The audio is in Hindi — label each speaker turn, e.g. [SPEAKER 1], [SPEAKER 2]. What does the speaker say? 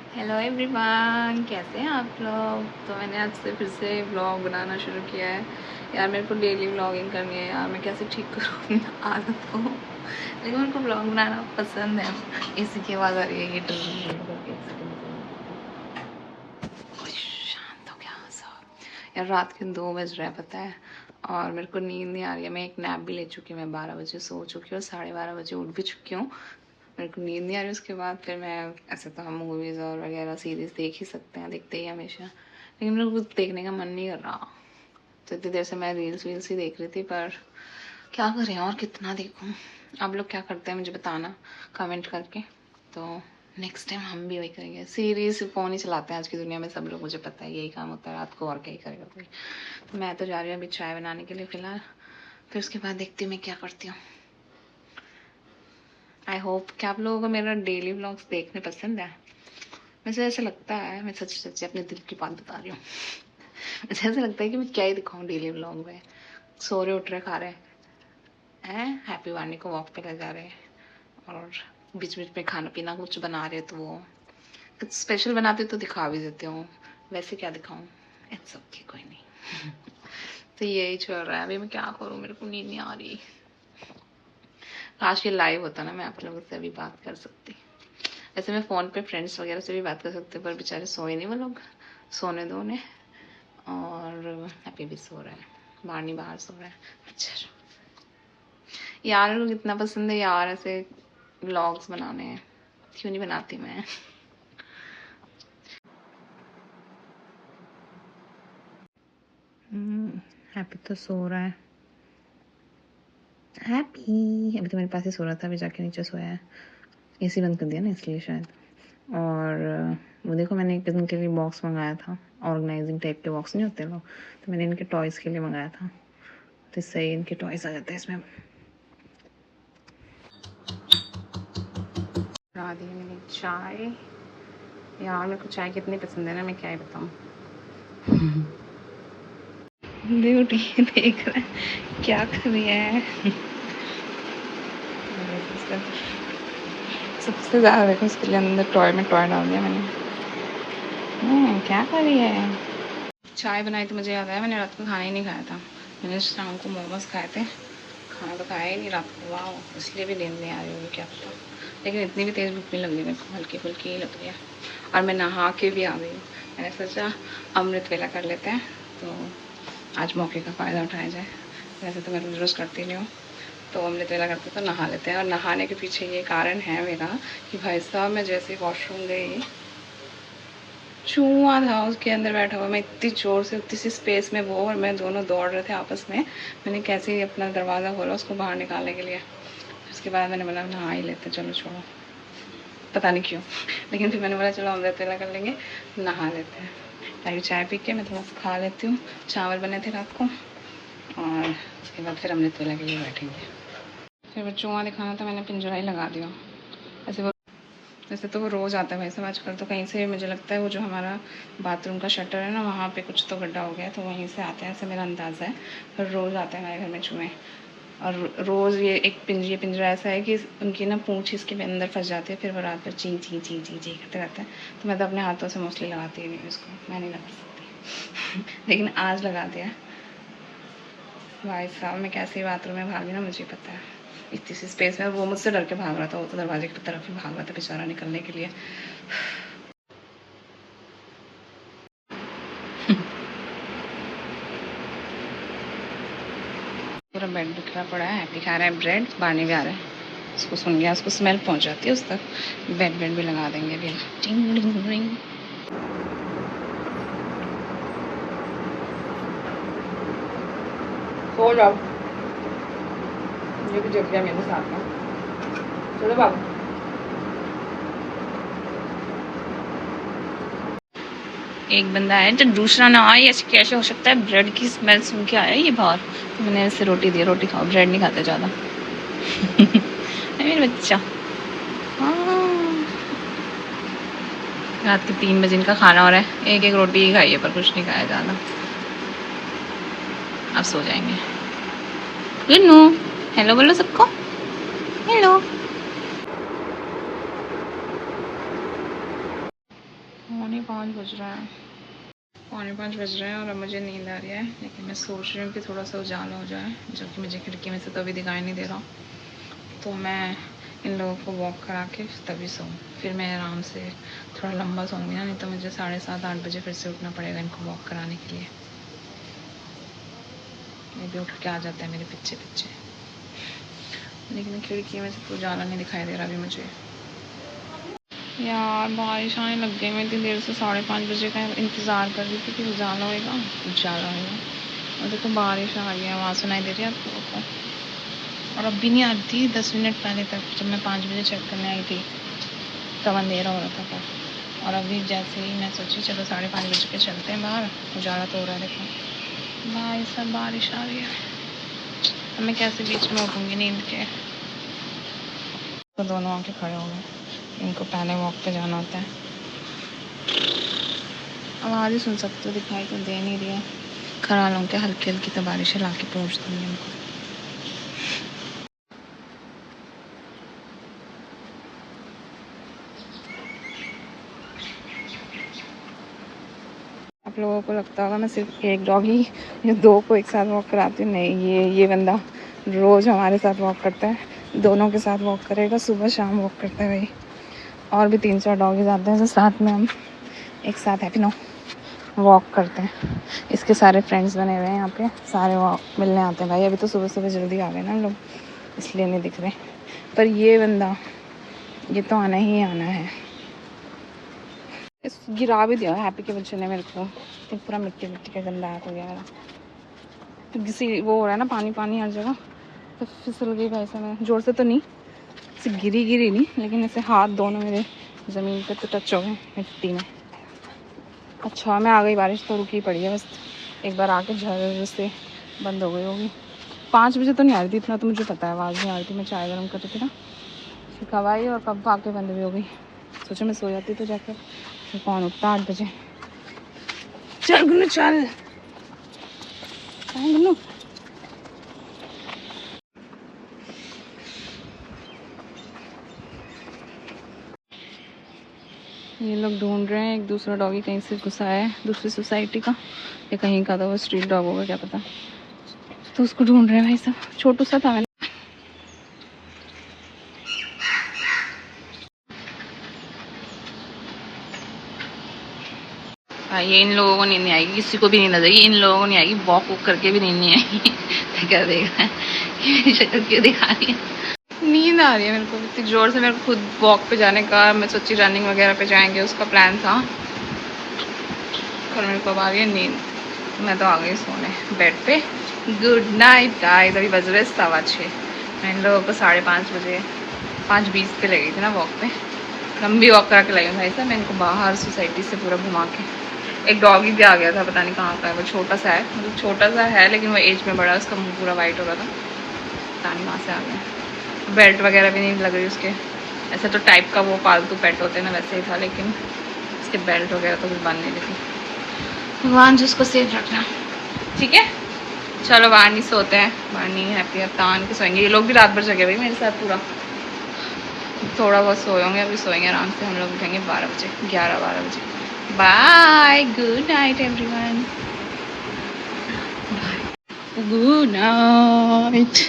[SPEAKER 1] हेलो एवरीवन, कैसे हैं आप लोग। तो मैंने आज से फिर से व्लॉग बनाना शुरू किया है। यार मेरे को डेली व्लॉगिंग करनी है यार, मैं कैसे ठीक करूँ इन आदत को। लेकिन मेरे को व्लॉग बनाना पसंद है। इसी के बाद आ रही है ये शांत हो गया सब। यार रात के 2 बज रहा है पता है, और मेरे को नींद नहीं आ रही है। मैं एक नैप भी ले चुकी हूँ, मैं 12 बजे सो चुकी हूँ, 12:30 बजे उठ भी चुकी हूँ। मेरे को नींद नहीं आ रही। उसके बाद फिर मैं ऐसे तो हम मूवीज़ और वगैरह सीरीज़ देख ही सकते हैं, देखते ही हमेशा, लेकिन मेरे को कुछ देखने का मन नहीं कर रहा। तो इतनी देर से मैं रील्स वील्स ही देख रही थी, पर क्या करें और कितना देखूं। आप लोग क्या करते हैं मुझे बताना कमेंट करके। तो नेक्स्ट टाइम हम भी वही करेंगे, सीरीज फ़ोन ही चलाते हैं आज की दुनिया में सब लोग, मुझे पता है यही काम होता है रात को, और क्या ही करेगा कोई। तो मैं तो जा रही हूँ अभी चाय बनाने के लिए फ़िलहाल, फिर उसके बाद देखती हूँ मैं क्या करती हूँ। आई होप कि आप लोगों को मेरा डेली व्लॉग्स देखने पसंद है। मुझे ऐसा लगता है, मैं सच सच अपने दिल की बात बता रही हूँ। मुझे ऐसा लगता है कि मैं क्या ही दिखाऊँ डेली व्लॉग में। सो रहे उठ रहे खा रहे हैं, हैप्पी वाणी को वॉक पे ले जा रहे हैं, और बीच बीच में खाना पीना कुछ बना रहे तो वो कुछ स्पेशल बनाते तो दिखा भी देते हूँ, वैसे क्या दिखाऊँ। इट्स ओके, कोई नहीं। तो यही चल रहा है अभी। मैं क्या करूँ, मेरे को नींद नहीं आ रही। काश ये लाइव होता ना, मैं आप लोगों से अभी बात कर सकती। ऐसे मैं फ़ोन पे फ्रेंड्स वगैरह से भी बात कर सकते, पर बेचारे सोए नहीं वो लोग, सोने दो उन्हें। और हैप्पी भी सो रहा है, बारनी बाहर सो रहा है। अच्छा यार, लोग इतना पसंद है यार ऐसे व्लॉग्स बनाने, क्यों नहीं बनाती मैं। हैप्पी तो सो रहा है। हैप्पी अभी तो मेरे पास ही सो रहा था, अभी जाके नीचे सोया है। एसी बंद कर दिया ना इसलिए शायद। और वो देखो, मैंने एक इनके लिए बॉक्स मंगाया था, ऑर्गेनाइजिंग टाइप के बॉक्स नहीं होते लोग, तो मैंने इनके टॉयज़ के लिए मंगाया था। तो इससे ही इनके टॉयज़ आ जाते हैं इसमें। बना दी मैंने चाय। यार मेरे को चाय कितनी पसंद है ना, मैं क्या ही बताऊँ। ब्यूटी देख रहा है क्या कर रही है। सबसे ज़्यादा देखो इसके लिए अंदर टॉय में टॉय डाल दिया मैंने। क्या कर रही है। चाय बनाई तो मुझे याद आया, मैंने रात को खाना ही नहीं खाया था। मैंने शाम को मोमोज खाए थे, खाना तो खाया ही नहीं रात को। वाह, इसलिए भी नींद नहीं आ रही होगी क्या पता। लेकिन इतनी भी तेज़ भूख नहीं लग रही मेरे को, हल्की फुल्की ही लग रही है। और मैं नहा के भी आ गई हूँ। मैंने सोचा अमृत वेला कर लेते हैं, तो आज मौके का फ़ायदा उठाया जाए। वैसे तो मैं रोज़ रोज़ करती नहीं हूँ, तो अमृत वेला करते तो नहा लेते हैं। और नहाने के पीछे ये कारण है मेरा कि भाई साहब, मैं जैसे वॉशरूम गई, चूहा था उसके अंदर बैठा हुआ। मैं इतनी जोर से, उतनी सी स्पेस में वो और मैं दोनों दौड़ रहे थे आपस में। मैंने कैसे ही अपना दरवाज़ा खोला उसको बाहर निकालने के लिए। उसके बाद मैंने बोला नहा ही लेते, चलो छोड़ो, पता नहीं क्यों। लेकिन फिर मैंने बोला चलो अमृत वेला कर लेंगे, नहा लेते हैं। ताकि चाय पी के मैं थोड़ा सा खा लेती हूँ। चावल बने थे रात को, और उसके बाद फिर अमृत वेला के लिए बैठेंगे। फिर वो चूहा दिखाना था, मैंने पिंजरा ही लगा दिया। वैसे तो वो रोज़ आता है भाई साहब। आजकल तो कहीं से, मुझे लगता है वो जो हमारा बाथरूम का शटर है ना, वहाँ पे कुछ तो गड्ढा हो गया है, तो वहीं से आते हैं, ऐसा मेरा अंदाज़ा है। पर रोज़ आते हैं हमारे घर में चूहे। और रोज़ ये पिंजरा ऐसा है कि उनकी ना पूँछ इसके अंदर फंस जाती है, फिर वो रात भर ची ची ची ची ची करते रहते हैं। तो मैं तो अपने हाथों से मोस्टली लगाती ही नहीं उसको, मैं नहीं लगा सकती। लेकिन आज लगा दिया भाई साहब। मैं कैसे बाथरूम में भागी ना, मुझे पता है। इतनी सी स्पेस में वो मुझसे डर के भाग रहा था, वो तो दरवाजे की तरफ ही भाग रहा था बेचारा निकलने के लिए। पूरा बेड बिखरा पड़ा है। हैप्पी खा रहा है ब्रेड, बानी भी आ रहा है, उसको सुन गया, उसको स्मेल पहुंच जाती है उस तक। बेड भी लगा देंगे अभी। टिंग डिंग डिंग। सो जाओ, ये भी जग गया मेरे साथ में। चलो बाबू। एक बंदा है तो दूसरा ना आए, ऐसे कैसे हो सकता है। ब्रेड की स्मेल सुन के आया ये बाहर, तो मैंने ऐसे रोटी दी। रोटी खाओ, ब्रेड नहीं खाते ज़्यादा। मेरे बच्चा। हाँ। रात के 3 बजे इनका खाना हो रहा है, एक एक रोटी ही खाई है, पर कुछ नहीं खाया ज़्यादा। अब सो जाएंगे। गुन्नू, हेलो बोलो सबको, हेलो। 5:45 बज रहा है, 4:45 बज रहे हैं और अब मुझे नींद आ रही है। लेकिन मैं सोच रही हूँ कि थोड़ा सा उजाला हो जाए, जो कि मुझे खिड़की में से तो अभी दिखाई नहीं दे रहा। तो मैं इन लोगों को वॉक करा के तभी सोऊँ, फिर मैं आराम से थोड़ा लंबा सोऊंगी ना, नहीं तो मुझे 7:30-8 बजे फिर से उठना पड़ेगा इनको वॉक कराने के लिए। ये भी उठ के आ जाता है मेरे पीछे पीछे, लेकिन खिड़की में से तो उजाला नहीं दिखाई दे रहा अभी मुझे। यार बारिश आने लग गई। मैं इतनी देर से 5:30 बजे का इंतज़ार कर रही थी कि उजाला होएगा, उजाला होएगा, और देखो बारिश आ गई है। आवाज़ सुनाई दे रही है आप लोगों को? और अब भी नहीं आ रही थी 10 मिनट पहले तक, जब मैं 5 बजे चेक करने आई थी तब अंधेरा हो रहा था तब। और अभी जैसे ही मैं सोची चलो 5:30 बजे के चलते हैं बाहर, उजाला तो हो रहा है। देखो भाई सब बारिश आ रही है। अब मैं कैसे बीच में उठूँगी नींद के? तो दोनों आके खड़े हो गए, इनको पहले वॉक पे जाना होता है। आवाज़ ही सुन सकते हो, दिखाई तो दे नहीं रही है। खड़ा लूँ के हल्की हल्की तो बारिश ला के पहुँच दूँगी उनको। आप लोगों को लगता होगा मैं सिर्फ एक डॉगी या 2 को एक साथ वॉक कराती हूँ, नहीं। ये बंदा रोज़ हमारे साथ वॉक करता है, दोनों के साथ वॉक करेगा, सुबह शाम वॉक करता है भाई। और भी 3-4 डॉगीज आते हैं जो साथ में हम एक साथ हैप्पी नो वॉक करते हैं। इसके सारे फ्रेंड्स बने हुए हैं यहाँ पे, सारे वॉक मिलने आते हैं भाई। अभी तो सुबह सुबह जल्दी आ गए ना लोग, इसलिए नहीं दिख रहे। पर ये बंदा, ये तो आना ही आना है। इस गिरा भी दिया हैप्पी के बच्चे ने मेरे को, तो पूरा मिट्टी मिट्टी का गंदा हाथ हो गया मेरा। तो किसी वो हो रहा है ना, पानी पानी हर जगह, तो फिसल गई भाई साहब। मैं जोर से तो नहीं, ऐसे गिरी नहीं, लेकिन ऐसे हाथ दोनों मेरे ज़मीन पे तो टच हो गए मिट्टी में। अच्छा मैं आ गई, बारिश तो रुकी पड़ी है बस, एक बार आके झर से बंद हो गई होगी। 5 बजे तो नहीं आ रही थी, इतना तो मुझे पता है, आवाज़ नहीं आ रही थी। मैं चाय गर्म कर रही थी ना, फिर कब आई और कब आके बंद भी हो गई। सोचा मैं सो जाती तो जाकर, फिर कौन उठता 8 बजे। चल गुन्नू चल, गुन्नू। ये लोग ढूंढ रहे हैं एक दूसरा डॉगी, कहीं से घुसा है दूसरी सोसाइटी का या कहीं का, तो वो स्ट्रीट डॉग होगा क्या पता। तो उसको ढूंढ रहे हैं भाई साहब, छोटू सा था। भाई ये इन लोगों को नींद नहीं आएगी, किसी को भी नींद आ जाएगी, इन लोगों को नहीं आएगी। वॉक वॉक करके भी नींद नहीं आएगी। क्या देख रहा है, मेरी शक्ल क्यों दिखा रही है? नींद आ रही है मेरे को इतनी जोर से। मेरे को खुद वॉक पे जाने का, मैं सोची रनिंग वगैरह पे जाएंगे उसका प्लान था, पर मेरे को अब आ रही है नींद। मैं तो आ गई सोने बेड पे। Good night guys. अभी बज रहे 6:15। मैं इन लोगों को 5:30 बजे 5:20 पे ले गई थी ना वॉक पे, लंबी वॉक करा के लाई हूँ भाई साहब मैं इनको बाहर सोसाइटी से पूरा घुमा के। एक डॉगी भी आ गया था, पता नहीं कहाँ का है वो, छोटा सा है, मतलब छोटा सा है लेकिन वो एज में बड़ा है, उसका मुंह पूरा वाइट हो रहा था, पता नहीं कहाँ से आ गया। बेल्ट वगैरह भी नहीं लग रही उसके, ऐसा तो टाइप का वो पालतू पेट होते हैं ना वैसे ही था, लेकिन उसके बेल्ट वगैरह तो कुछ बन नहीं रही थी। भगवान जिसको सेफ रखना। ठीक है चलो वानी सोते हैं, वानी हैप्पी अब तान के सोएंगे। ये लोग भी रात भर जगे भाई मेरे साथ पूरा, थोड़ा बहुत सोए होंगे, अभी सोएंगे आराम से। हम लोग उठेंगे 12 बजे, 11-12 बजे। Bye, good night everyone, good night.